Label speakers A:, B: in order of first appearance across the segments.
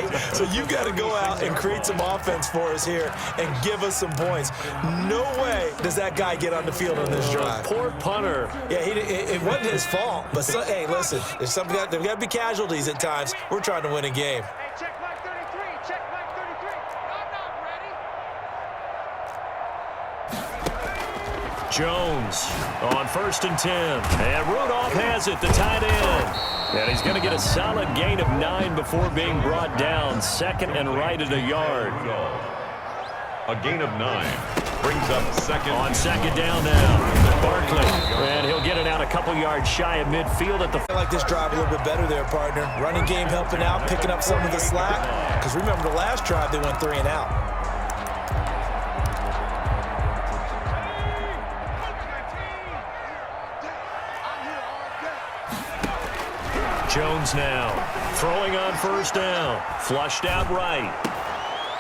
A: right? So you got to go out and create some offense for us here and give us some points. No way does that guy get on the field on this drive.
B: Poor punter.
A: Yeah, it wasn't his fault. But, hey, listen, there's got to be casualties at times. We're trying to win a game.
C: Check Mike 33. Check Mike 33. I'm not ready.
B: Jones on 1st and 10. And Rudolph has it, the tight end. And he's going to get a solid gain of 9 before being brought down. 2nd and right at a yard.
D: A gain of 9 brings up 2nd.
B: On 2nd down now. Barkley. And he'll get it out a couple yards shy of midfield at the...
A: I like this drive a little bit better there, partner. Running game helping out, picking up some of the slack. Because remember the last drive, they went 3 and out.
B: Jones now throwing on 1st down. Flushed out right.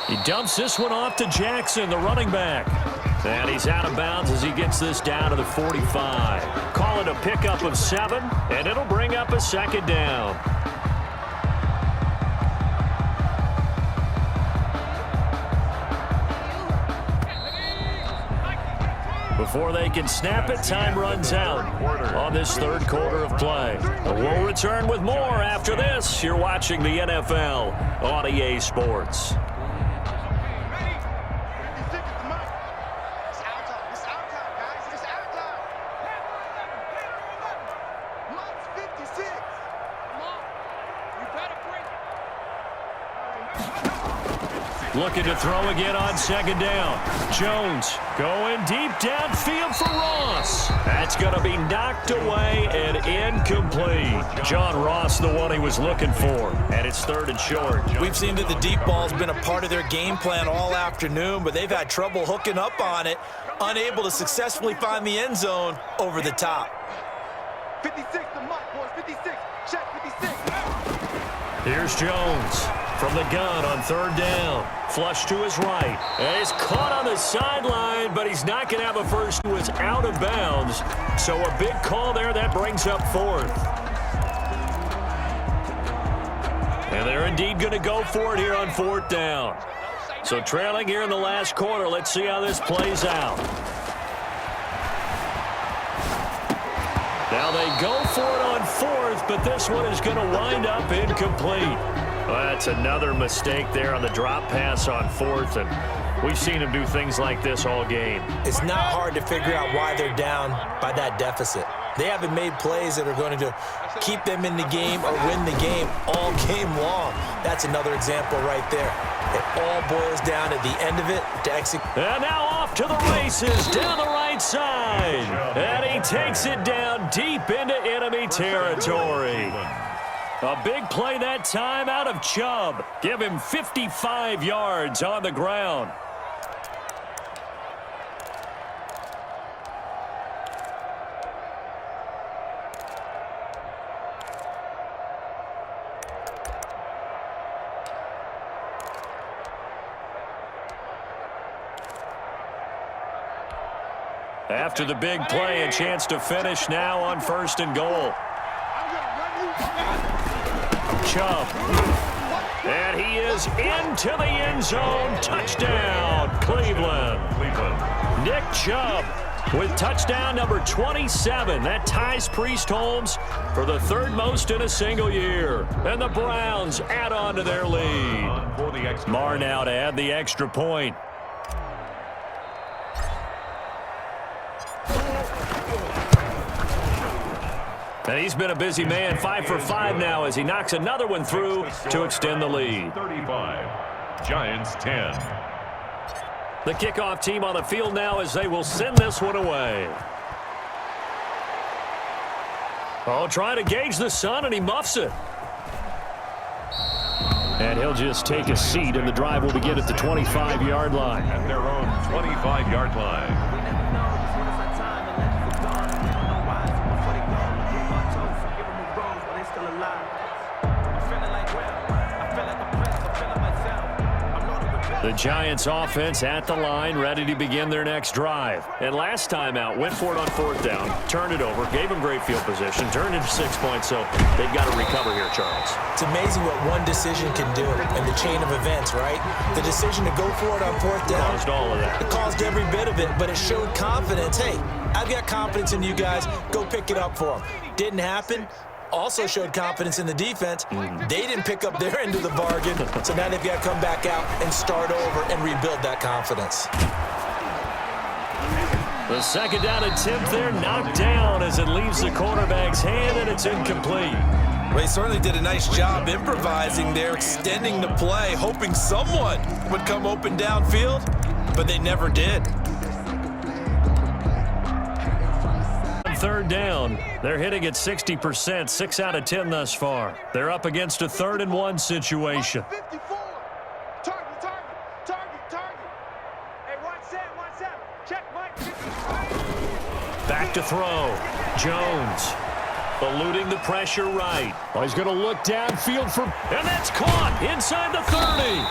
B: He dumps this one off to Jackson, the running back. And he's out of bounds as he gets this down to the 45. Call it a pickup of 7, and it'll bring up a 2nd down. Before they can snap it, time runs out on this 3rd quarter of play. We'll return with more after this. You're watching the NFL on EA Sports. Looking to throw again on 2nd down. Jones going deep downfield for Ross. That's going to be knocked away and incomplete. John Ross, the one he was looking for, and it's 3rd and short.
A: We've seen that the deep ball's been a part of their game plan all afternoon, but they've had trouble hooking up on it, unable to successfully find the end zone over the top.
C: 56, the mark, boys. 56. Check 56.
B: Here's Jones from the gun on 3rd down. Flush to his right. And he's caught on the sideline, but he's not going to have a first. He was out of bounds. So a big call there. That brings up 4th. And they're indeed going to go for it here on 4th down. So trailing here in the last quarter. Let's see how this plays out. Now they go for it on 4th, but this one is going to wind up incomplete. Well, that's another mistake there on the drop pass on 4th, and we've seen him do things like this all game.
A: It's not hard to figure out why they're down by that deficit. They haven't made plays that are going to keep them in the game or win the game all game long. That's another example right there. It all boils down at the end of it to execute.
B: And now off to the races down the right side. And he takes it down deep into enemy territory. A big play that time out of Chubb. Give him 55 yards on the ground. After the big play, a chance to finish now on 1st and goal. Chubb. And he is into the end zone. Touchdown, Cleveland. Nick Chubb with touchdown number 27. That ties Priest Holmes for the 3rd most in a single year. And the Browns add on to their lead. Marr now to add the extra point. And he's been a busy man, 5 for 5 now as he knocks another one through to extend the lead.
D: 35, Giants 10.
B: The kickoff team on the field now as they will send this one away. Oh, trying to gauge the sun, and he muffs it. And he'll just take a seat, and the drive will begin at the 25-yard line.
D: At their own 25-yard line.
B: The Giants offense at the line, ready to begin their next drive. And last time out, went for it on 4th down, turned it over, gave them great field position, turned into 6 points, so they've got to recover here, Charles.
A: It's amazing what one decision can do in the chain of events, right? The decision to go for it on 4th down.
B: Caused all of that.
A: It caused every bit of it, but it showed confidence. Hey, I've got confidence in you guys. Go pick it up for them. Didn't happen. Also showed confidence in the defense. They didn't pick up their end of the bargain, so now they've got to come back out and start over and rebuild that confidence.
B: The 2nd down attempt there knocked down as it leaves the quarterback's hand, and it's incomplete.
A: Well, he certainly did a nice job improvising there, extending the play, hoping someone would come open downfield, but they never did.
B: 3rd down. They're hitting at 60%, 6 out of 10 thus far. They're up against a 3rd and 1 situation.
C: 54. Target. Hey, watch that. Check Mike.
B: Back to throw. Jones eluding the pressure right. Oh, he's going to look downfield and that's caught inside the 30.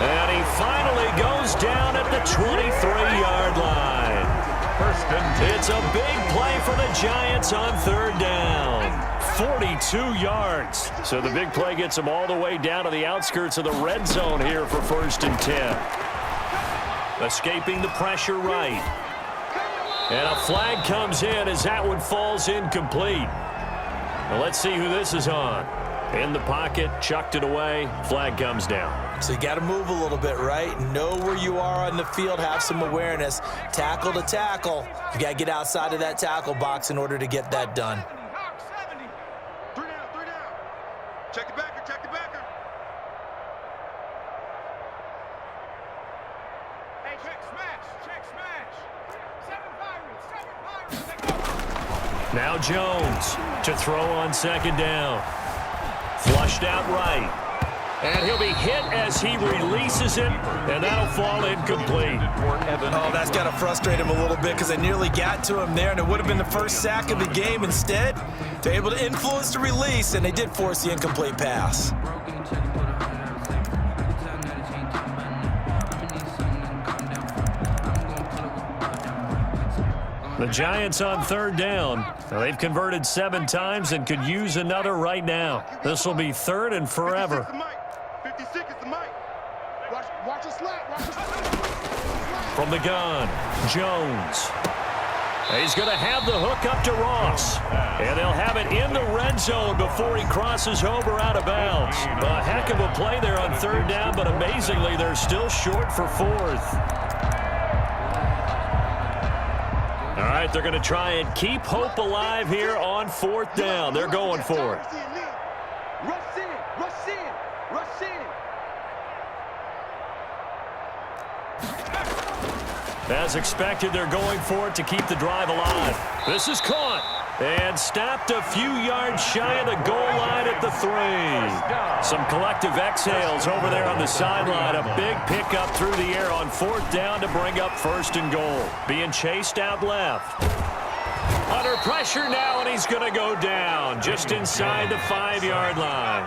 B: And he finally goes down at the 23-yard line. It's a big play for the Giants on 3rd down. 42 yards. So the big play gets them all the way down to the outskirts of the red zone here for 1st and 10. Escaping the pressure right. And a flag comes in as that one falls incomplete. Now let's see who this is on. In the pocket, chucked it away, flag comes down.
A: So you got to move a little bit, right? Know where you are on the field, have some awareness. Tackle to tackle. You got to get outside of that tackle box in order to get that done.
C: 70. 3 down. Check the backer. Hey, check smash. 7 pirates.
B: Now Jones to throw on 2nd down. Flushed out right. And he'll be hit as he releases it, and that'll fall incomplete.
A: Oh, that's got to frustrate him a little bit because they nearly got to him there, and it would have been the first sack of the game. Instead, they're able to influence the release, and they did force the incomplete pass.
B: The Giants on 3rd down. Now, they've converted 7 times and could use another right now. This will be 3rd and forever.
C: 56 is the mic. Watch the slap.
B: From the gun, Jones. He's going to have the hook up to Ross. And they'll have it in the red zone before he crosses over out of bounds. A heck of a play there on 3rd down, but amazingly, they're still short for 4th. All right, they're going to try and keep hope alive here on 4th down. They're going for it.
C: Rush in.
B: As expected, they're going for it to keep the drive alive. This is caught and stopped a few yards shy of the goal line at the 3. Some collective exhales over there on the sideline. A big pickup through the air on 4th down to bring up 1st and goal. Being chased out left. Under pressure now, and he's going to go down just inside the 5-yard line.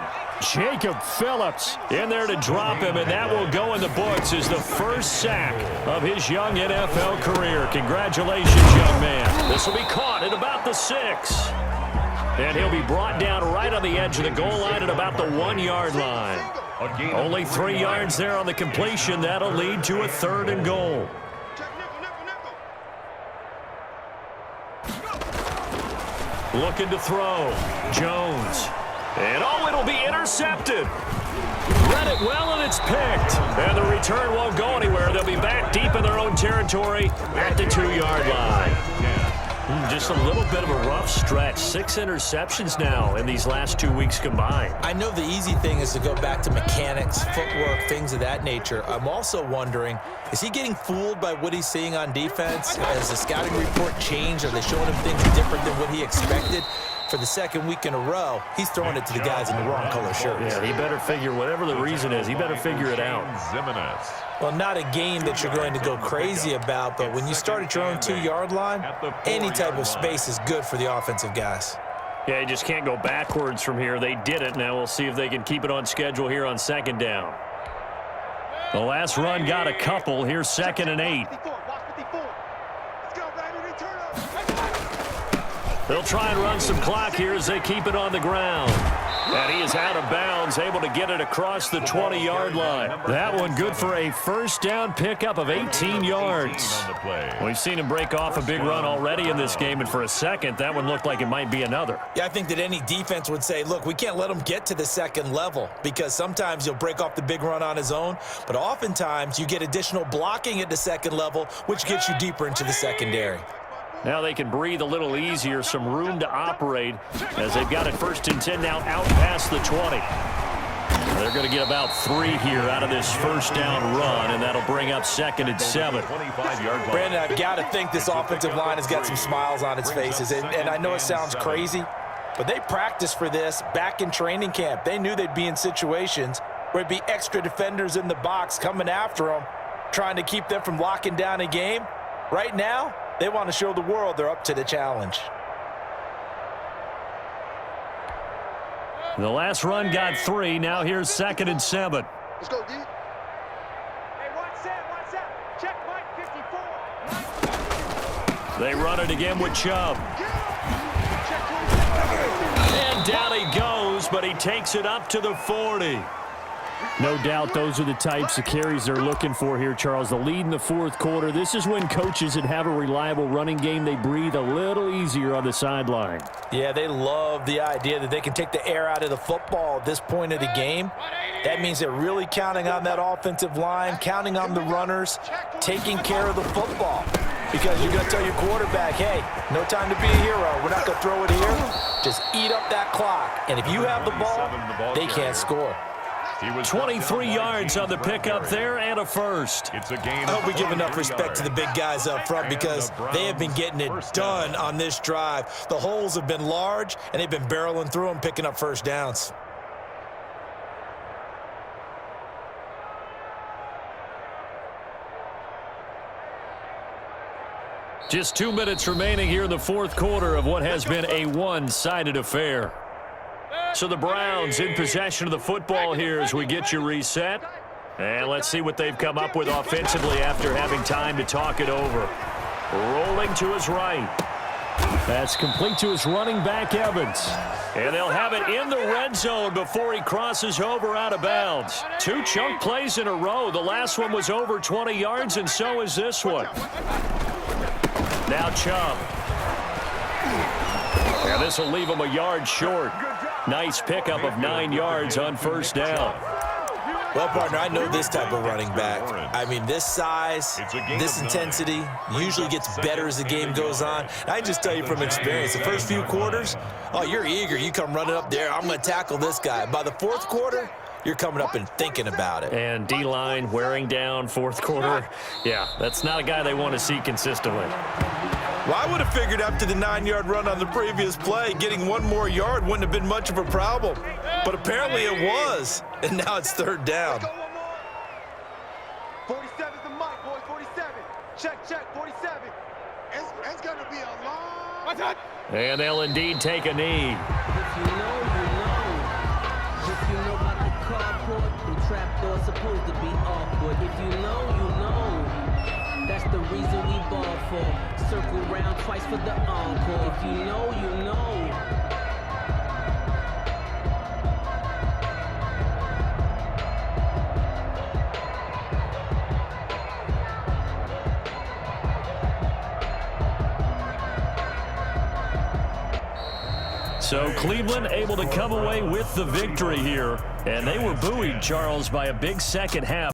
B: Jacob Phillips in there to drop him, and that will go in the books as the first sack of his young NFL career. Congratulations, young man. This will be caught at about the 6. And he'll be brought down right on the edge of the goal line at about the 1-yard line. Only 3 yards there on the completion. That'll lead to a 3rd and goal. Looking to throw. Jones. And it'll be intercepted. Read it well, and it's picked. And the return won't go anywhere. They'll be back deep in their own territory at the 2-yard line. Just a little bit of a rough stretch. 6 interceptions now in these last 2 weeks combined.
A: I know the easy thing is to go back to mechanics, footwork, things of that nature. I'm also wondering, is he getting fooled by what he's seeing on defense? Has the scouting report changed? Are they showing him things different than what he expected? For the 2nd week in a row, he's throwing it to the guys in the wrong color shirts.
B: Yeah, he better figure, whatever the reason is, he better figure it out.
A: Well, not a game that you're going to go crazy about, but when you start at your own 2-yard line, any type of space is good for the offensive guys.
B: Yeah, you just can't go backwards from here. They did it. Now we'll see if they can keep it on schedule here on 2nd down. The last run got a couple. Here's 2nd and 8. They'll try and run some clock here as they keep it on the ground. And he is out of bounds, able to get it across the 20-yard line. That one good for a first down pickup of 18 yards. We've seen him break off a big run already in this game, and for a second, that one looked like it might be another.
A: Yeah, I think that any defense would say, look, we can't let him get to the second level because sometimes he'll break off the big run on his own, but oftentimes you get additional blocking at the second level, which gets you deeper into the secondary.
B: Now they can breathe a little easier, some room to operate as they've got it 1st and 10 now out past the 20. They're going to get about 3 here out of this first down run, and that'll bring up 2nd and 7.
A: Brandon, I've got to think this offensive line has got some smiles on its faces, and I know it sounds crazy, but they practiced for this back in training camp. They knew they'd be in situations where it'd be extra defenders in the box coming after them, trying to keep them from locking down a game. Right now, they want to show the world they're up to the challenge.
B: The last run got 3. Now here's 2nd and 7.
C: Let's go, D. Hey, one set. Check Mike 54.
B: They run it again with Chubb. And down he goes, but he takes it up to the 40. No doubt those are the types of carries they're looking for here, Charles. The lead in the 4th quarter. This is when coaches that have a reliable running game, they breathe a little easier on the sideline.
A: Yeah, they love the idea that they can take the air out of the football at this point of the game. That means they're really counting on that offensive line, counting on the runners, taking care of the football. Because you're going to tell your quarterback, hey, no time to be a hero. We're not going to throw it here. Just eat up that clock. And if you have the ball, they can't score.
B: 23 yards on the pickup there and a first.
A: I hope we give enough respect to the big guys up front because they have been getting it done on this drive. The holes have been large, and they've been barreling through them, picking up first downs.
B: Just 2 minutes remaining here in the 4th quarter of what has been a one-sided affair. So the Browns in possession of the football here as we get you reset. And let's see what they've come up with offensively after having time to talk it over. Rolling to his right. That's complete to his running back, Evans. And they'll have it in the red zone before he crosses over out of bounds. 2 chunk plays in a row. The last one was over 20 yards, and so is this one. Now Chubb. And this will leave him a yard short. Nice pickup of 9 yards on first down.
A: Well, partner, I know this type of running back. I mean, this size, this intensity usually gets better as the game goes on. I can just tell you from experience, the first few quarters, oh, you're eager. You come running up there, I'm going to tackle this guy. By the 4th quarter, you're coming up and thinking about it.
B: And D-line wearing down 4th quarter. Yeah, that's not a guy they want to see consistently.
A: Well, I would have figured after the 9-yard run on the previous play, getting 1 more yard wouldn't have been much of a problem. But apparently it was, and now it's 3rd down.
C: 47 is the mic, boys. 47. Check, 47. It's going to be a long...
B: And they'll indeed take a knee.
E: If you know, you know. If you know about the carport, the trapdoor's supposed to be awkward. If you know, you know. That's the reason we ball for. Circle round twice for the encore. If you know, you know.
B: So Cleveland able to come away with the victory here. And they were buoyed, Charles, by a big second half.